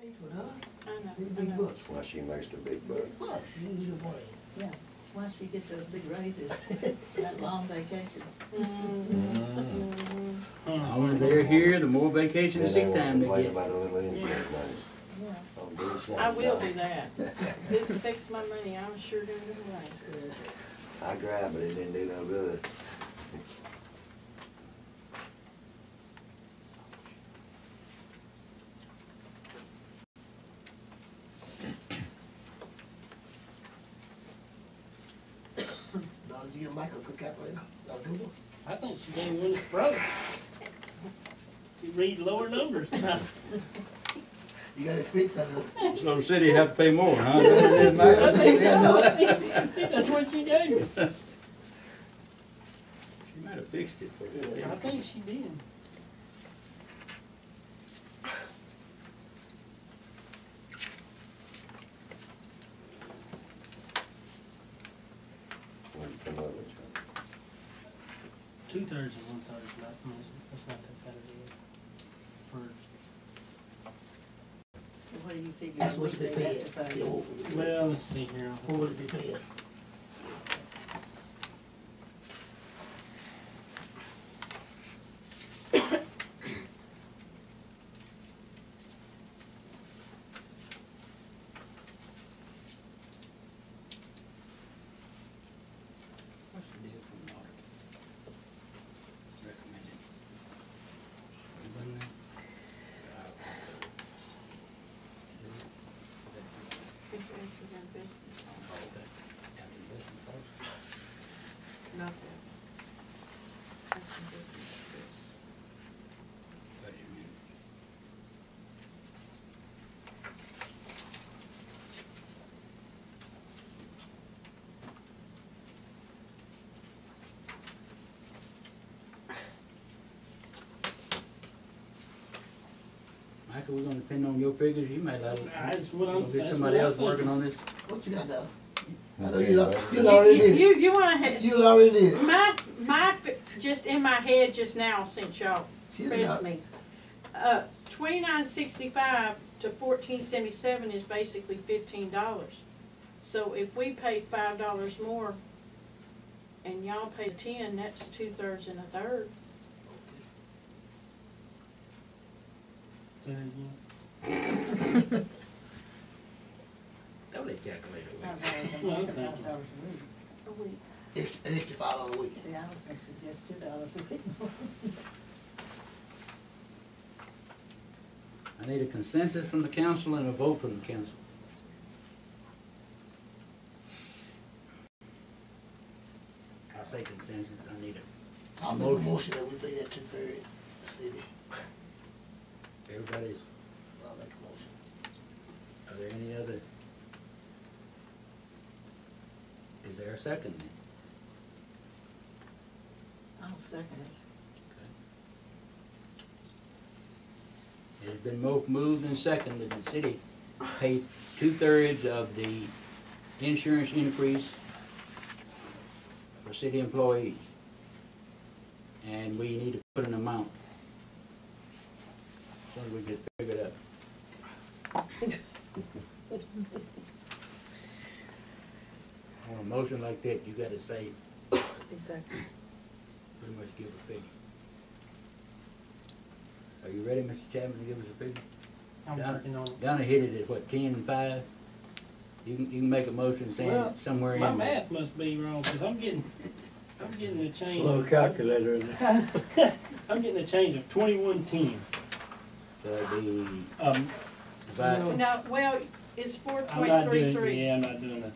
For her, I know, these I big know. bucks. That's why she makes the big bucks. Look, use your brain. Yeah, that's why she gets those big raises, that long vacation. The longer they're here, the more vacation and sick time they Complain get. about a little insurance money. Yeah. Don't be ashamed. I will do that. This affects my money, I'm sure doing it right. I tried, but it didn't do no good. Donna, did you get Michael a good calculator? Donna, good one? I think she gave one to brother. She reads lower numbers. You got it fixed, I know. So the city have to pay more, huh? I think so. That's what she gave me. She might have fixed it for you. I think she did. When you come up with you. 2/3 and 1/3 not, that's not that bad a deal. For, So what do you figure? That's what we they pay pay. have to pay? Yeah, what would it be? well, let's see here. What would it be paying? What's the deal from the audit? Recommended. Wasn't it? If it's for their business, Oh, okay. Down to investment first. not that. That's the business, yes. Budget amendment. Michael, we're gonna depend on your figures. You might let That's what I'm. get that's somebody what I'm else working thinking. on this. What you got, Donna? I know Okay, you well, already did it. You wanna, You already did it. my, just in my head just now, since y'all She did pressed not. me. 2965 to 1477 is basically $15. So if we paid $5 more and y'all paid 10, that's 2/3 and 1/3. Say that again. Don't let calculator work. Well, thank you. $5 a week. A week. An extra $5 a week. See, I was gonna suggest $2 a week. I need a consensus from the council and a vote from the council. I say consensus, I need a, I'll make a motion that we pay that 2/3 the city. everybody's, I'll make a motion. are there any other? Is there a second then? I'll second it. It has been moved and seconded that the city pay 2/3 of the insurance increase for city employees. And we need to put an amount. So we can figure it out. On a motion like that, you gotta say, Exactly. pretty much give a figure. Are you ready, Mr. Chapman, to give us a figure? I'm Donna- working on it. Donna hit it at what, 10 and 5? You can make a motion saying Well, somewhere My in there. math must be wrong, cause I'm getting a change. Slow calculator. I'm getting a change of 2110. So it'd be No. No, well, it's I'm not doing, 4.33. yeah, I'm not doing a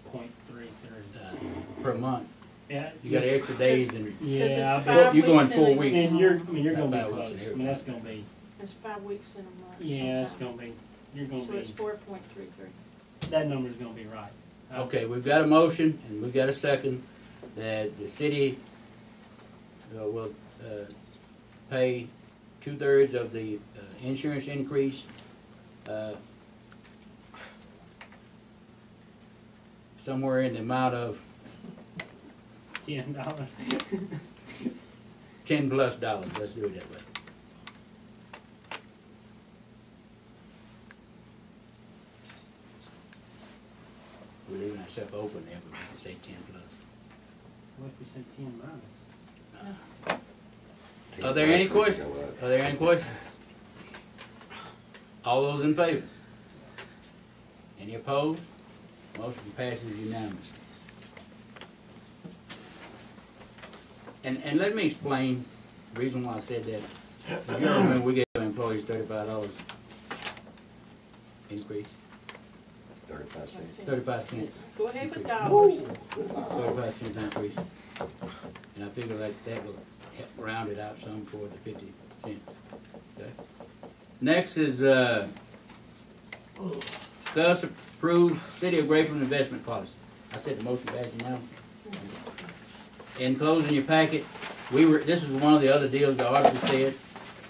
.33. per month. Yeah. You got extra days and Yeah, I Because bet. it's you're going weeks 4 in a- weeks. And you're gonna be About 5 close. weeks I in mean, that's gonna be, It's 5 weeks in a month. yeah, it's sometime. gonna be, you're gonna So it's be, 4.33. that number's gonna be right. Okay, we've got a motion and we've got a second that the city will pay 2/3 of the insurance increase somewhere in the amount of $10. $10+. Let's do it that way. yourself open there, but we can say 10 plus. What if we said 10 minus? Are there any questions? Are there any questions? All those in favor? Any opposed? Motion passes unanimously. And let me explain the reason why I said that. If you remember, we gave our employees $35 increase, 35 cents. 35 cents. Go ahead with increase. dollars. 35 cents increase. And I figure like that will help round it out some toward the 50 cents. Okay. Next is, discuss approve City of Grapeland investment policy. I said the motion back now. Enclosed in your packet, this is one of the other deals the auditor said,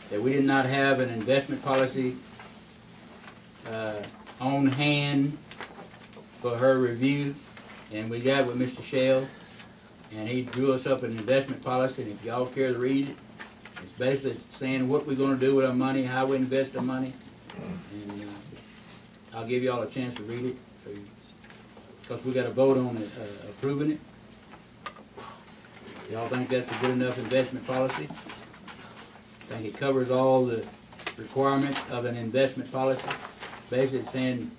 that we did not have an investment policy on hand for her review, and we got with Mr. Shell, and he drew us up an investment policy, and if y'all care to read it, it's basically saying what we're gonna do with our money, how we invest our money, and I'll give y'all a chance to read it, because we got to vote on it, approving it. Y'all think that's a good enough investment policy? Think it covers all the requirements of an investment policy? Basically it's saying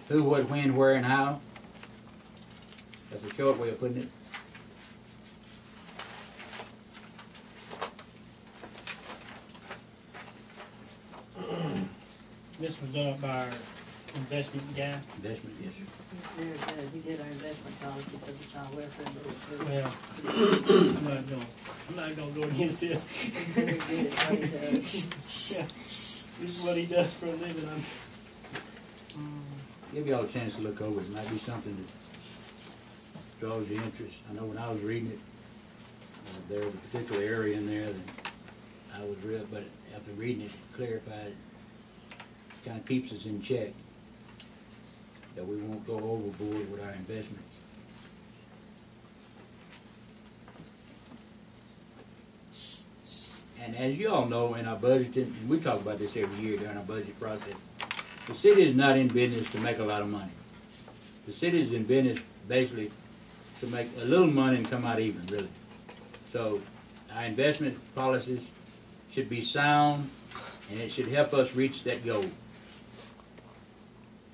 who, what, when, where, and how. That's a short way of putting it. This was done by our investment guy. Investment, yes, sir. He's very good. He did our investment policy for the child welfare board. Well, I'm not gonna go against this. He's very good at what he does. Yeah, this is what he does for a living. Give y'all a chance to look over it. It might be something that draws your interest. I know when I was reading it, there was a particular area in there that I was real, but after reading it, it clarified it. Kind of keeps us in check, that we won't go overboard with our investments. And as you all know, in our budgeting, and we talk about this every year during our budget process, the city is not in business to make a lot of money. The city is in business basically to make a little money and come out even, really. So our investment policies should be sound, and it should help us reach that goal.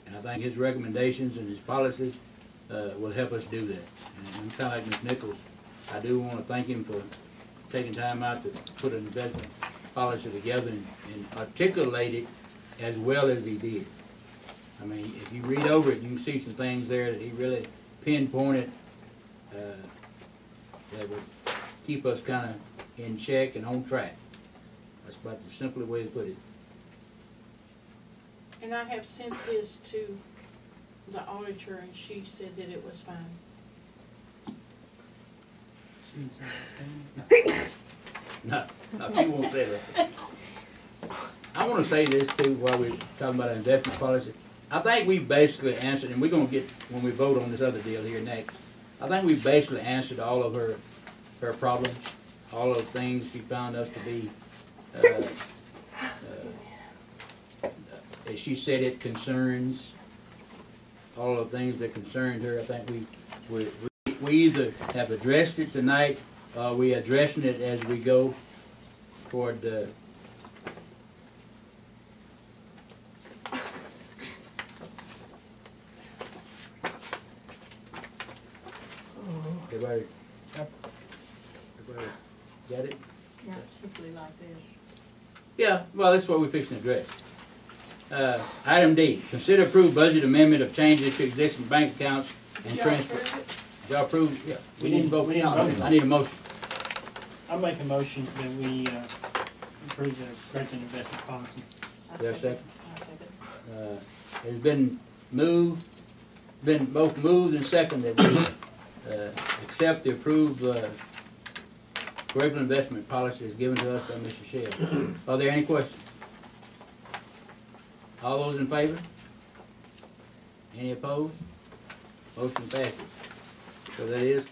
And I think his recommendations and his policies will help us do that. And I'm kind of like Ms. Nichols. I do want to thank him for taking time out to put an investment policy together and articulate it as well as he did. I mean, if you read over it, you can see some things there that he really pinpointed that would keep us kind of in check and on track. That's about the simplest way to put it. And I have sent this to the auditor, and she said that it was fine. She didn't say that's No, she won't say that. I want to say this too while we're talking about investment policy. I think we basically answered, and we're going to get, when we vote on this other deal here next, I think we basically answered all of her problems, all of the things she found us to be, as she said, it concerns, all of the things that concerned her. I think we either have addressed it tonight, or we addressing it as we go toward the everybody got it? Yeah, particularly like this. Yeah, well, that's what we're fixing to address. Item D, consider approved budget amendment of changes to existing bank accounts and Did y'all transfer. approve it? Did y'all approve? Yeah. We didn't vote. we didn't vote. I need a motion. I'll make a motion that we approve the Grapeland investment policy. I Is there a second? I second. It's been both moved and seconded that we accept the approved Grapeland investment policy as given to us by Mr. Shell. Are there any questions? All those in favor? Any opposed? Motion passes. So that is